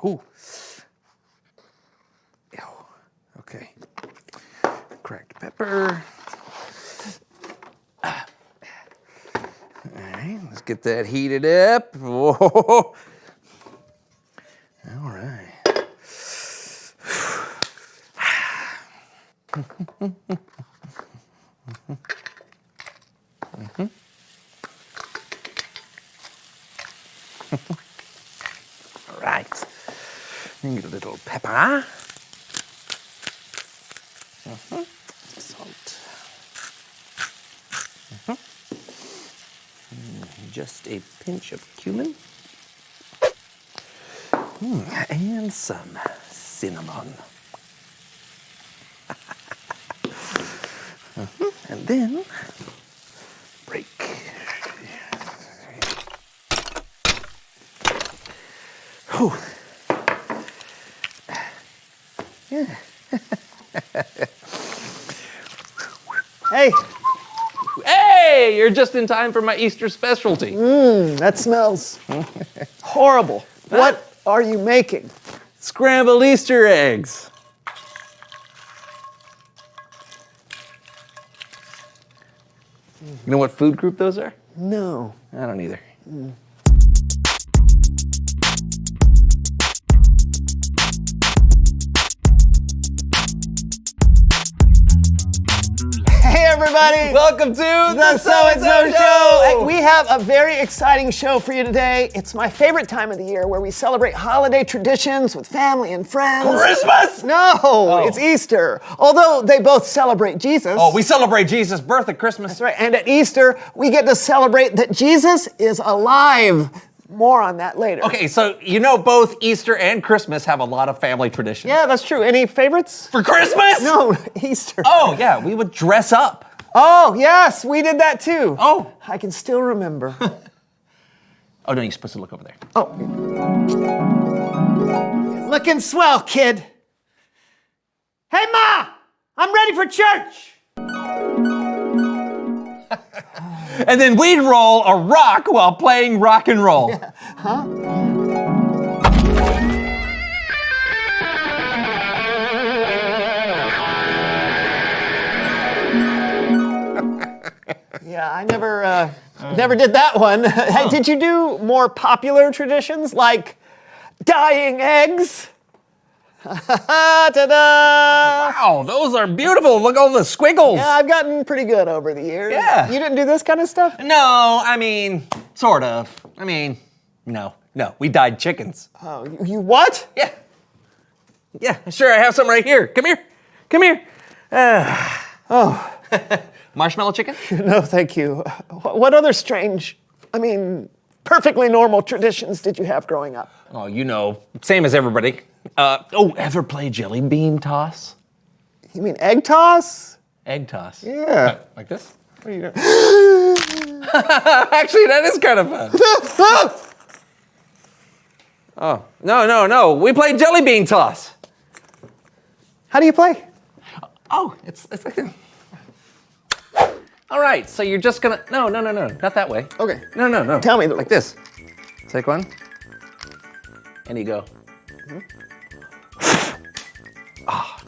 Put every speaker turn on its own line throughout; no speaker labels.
Ooh. Ew. Okay. Cracked pepper. All right, let's get that heated up. Whoa. All right. All right. Get a little pepper. Salt. Just a pinch of cumin. And some cinnamon. And then break. Whew. Yeah.
Hey.
Hey, you're just in time for my Easter specialty.
That smells horrible. What are you making?
Scrambled Easter eggs. You know what food group those are?
No.
I don't either.
Hey, everybody.
Welcome to
The So-and-So Show. Hey, we have a very exciting show for you today. It's my favorite time of the year where we celebrate holiday traditions with family and friends.
Christmas?
No, it's Easter. Although they both celebrate Jesus.
Oh, we celebrate Jesus' birth at Christmas.
That's right. And at Easter, we get to celebrate that Jesus is alive. More on that later.
Okay, so you know both Easter and Christmas have a lot of family traditions.
Yeah, that's true. Any favorites?
For Christmas?
No, Easter.
Oh, yeah, we would dress up.
Oh, yes, we did that too.
Oh.
I can still remember.
Oh, no, you're supposed to look over there.
Oh. Looking swell, kid. Hey, Ma! I'm ready for church!
And then we'd roll a rock while playing rock and roll.
Yeah. Huh? Yeah, I never did that one. Hey, did you do more popular traditions like dyeing eggs? Ta-da!
Wow, those are beautiful. Look at all the squiggles.
Yeah, I've gotten pretty good over the years.
Yeah.
You didn't do this kind of stuff?
No, I mean, sort of. No, we dyed chickens.
Oh, you what?
Yeah. Yeah, sure, I have some right here. Come here. Marshmallow chicken?
No, thank you. What other strange, perfectly normal traditions did you have growing up?
Oh, you know, same as everybody. Ever play jelly bean toss?
You mean egg toss?
Egg toss.
Yeah.
Like this?
What are you doing?
Actually, that is kind of fun. Oh, no. We play jelly bean toss.
How do you play?
Oh, it's like this. All right, so you're just gonna, no, not that way.
Okay.
No.
Tell me the
like this. Take one, and you go.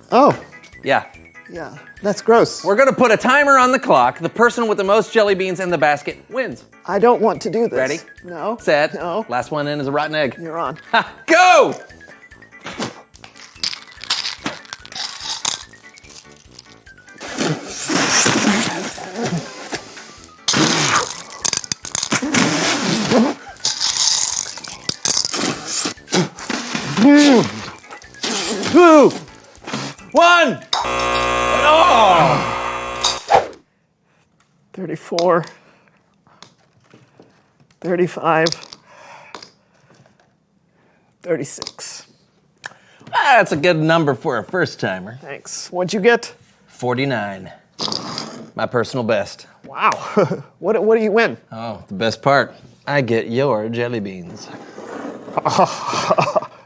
Oh,
Yeah.
yeah. That's gross.
We're gonna put a timer on the clock. The person with the most jelly beans in the basket wins.
I don't want to do this.
Ready?
No.
Set.
No.
Last one in is a rotten egg.
You're on.
Ha, go! Two, one. Oh!
34, 35, 36.
That's a good number for a first timer.
Thanks. What'd you get?
49. My personal best.
Wow. What do you win?
Oh, the best part. I get your jelly beans.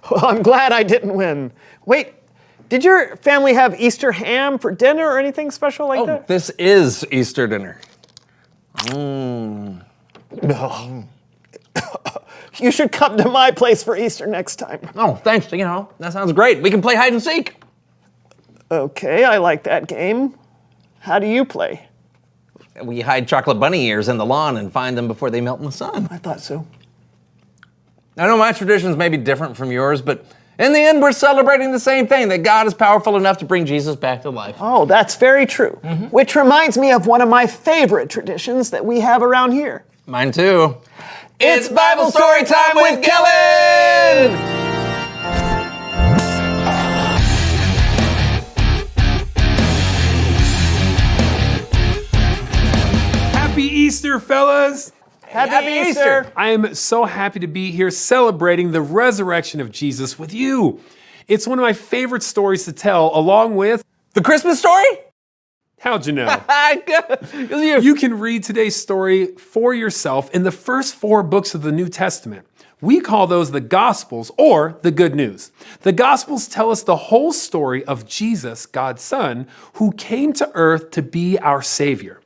Well, I'm glad I didn't win. Wait, did your family have Easter ham for dinner or anything special like that?
This is Easter dinner.
No. You should come to my place for Easter next time.
Oh, thanks. That sounds great. We can play hide and seek.
Okay, I like that game. How do you play?
We hide chocolate bunny ears in the lawn and find them before they melt in the sun.
I thought so.
I know my traditions may be different from yours, but in the end, we're celebrating the same thing, that God is powerful enough to bring Jesus back to life.
Oh, that's very true. Which reminds me of one of my favorite traditions that we have around here.
Mine too. It's Bible Story Time with Kellen!
Happy Easter, fellas!
Happy Easter!
I am so happy to be here celebrating the resurrection of Jesus with you. It's one of my favorite stories to tell, along with...
The Christmas story?
How'd you know?
Because
You can read today's story for yourself in the first 4 books of the New Testament. We call those the Gospels, or the Good News. The Gospels tell us the whole story of Jesus, God's Son, who came to earth to be our Savior.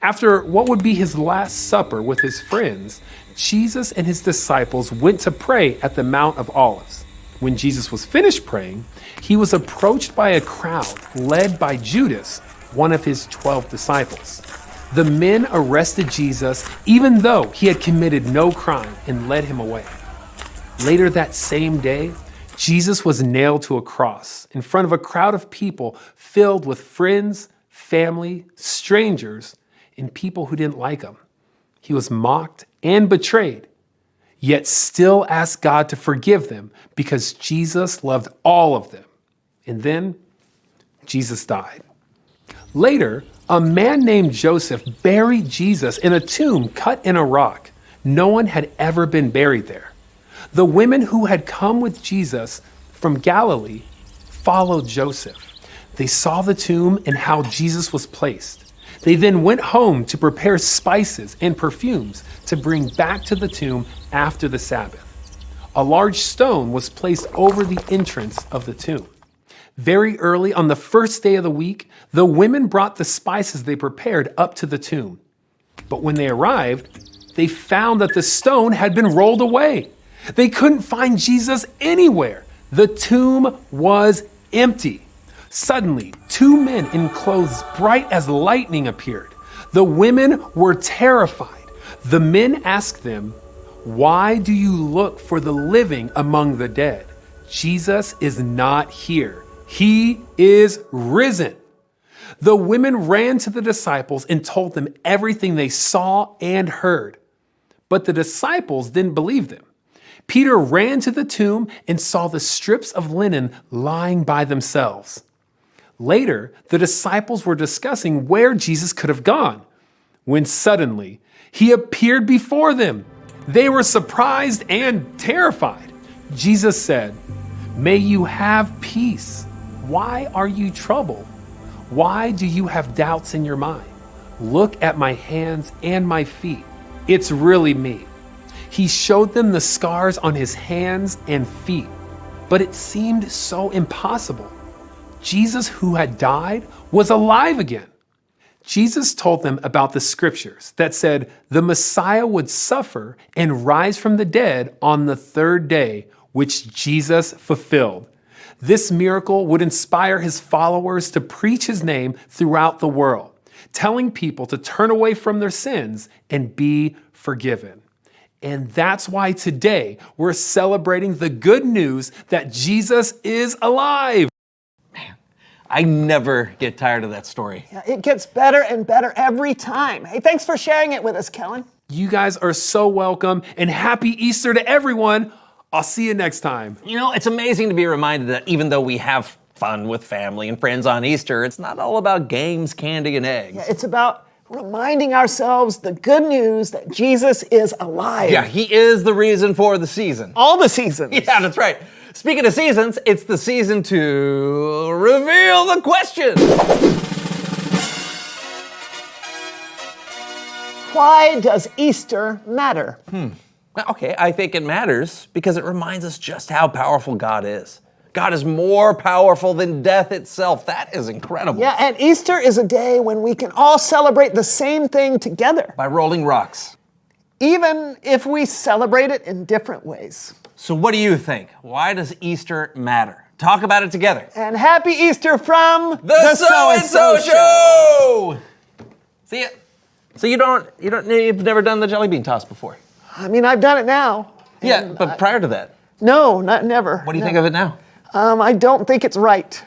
After what would be his last supper with his friends, Jesus and his disciples went to pray at the Mount of Olives. When Jesus was finished praying, he was approached by a crowd led by Judas, one of his 12 disciples. The men arrested Jesus even though he had committed no crime and led him away. Later that same day, Jesus was nailed to a cross in front of a crowd of people filled with friends, family, strangers, and people who didn't like him. He was mocked and betrayed, yet still asked God to forgive them because Jesus loved all of them. And then Jesus died. Later, a man named Joseph buried Jesus in a tomb cut in a rock. No one had ever been buried there. The women who had come with Jesus from Galilee followed Joseph. They saw the tomb and how Jesus was placed. They then went home to prepare spices and perfumes to bring back to the tomb after the Sabbath. A large stone was placed over the entrance of the tomb. Very early on the first day of the week, the women brought the spices they prepared up to the tomb. But when they arrived, they found that the stone had been rolled away. They couldn't find Jesus anywhere. The tomb was empty. Suddenly, 2 men in clothes bright as lightning appeared. The women were terrified. The men asked them, "Why do you look for the living among the dead? Jesus is not here. He is risen." The women ran to the disciples and told them everything they saw and heard. But the disciples didn't believe them. Peter ran to the tomb and saw the strips of linen lying by themselves. Later, the disciples were discussing where Jesus could have gone, when suddenly he appeared before them. They were surprised and terrified. Jesus said, "May you have peace. Why are you troubled? Why do you have doubts in your mind? Look at my hands and my feet. It's really me." He showed them the scars on his hands and feet, but it seemed so impossible. Jesus, who had died, was alive again. Jesus told them about the scriptures that said the Messiah would suffer and rise from the dead on the 3rd day, which Jesus fulfilled. This miracle would inspire his followers to preach his name throughout the world, telling people to turn away from their sins and be forgiven. And that's why today we're celebrating the good news that Jesus is alive.
I never get tired of that story.
Yeah, it gets better and better every time. Hey, thanks for sharing it with us, Kellen.
You guys are so welcome, and happy Easter to everyone. I'll see you next time.
It's amazing to be reminded that even though we have fun with family and friends on Easter, it's not all about games, candy, and eggs.
Yeah, it's about reminding ourselves the good news that Jesus is alive.
Yeah, he is the reason for the season.
All the seasons.
Yeah, that's right. Speaking of seasons, it's the season to reveal the question.
Why does Easter matter?
Okay, I think it matters because it reminds us just how powerful God is. God is more powerful than death itself. That is incredible.
Yeah, and Easter is a day when we can all celebrate the same thing together.
By rolling rocks.
even if we celebrate it in different ways.
So what do you think? Why does Easter matter? Talk about it together.
And happy Easter from
The So-and-so Show! See ya. So you've never done the jelly bean toss before?
I mean, I've done it now.
Yeah, but prior to that,
No, never.
what do you think of it now?
I don't think it's right.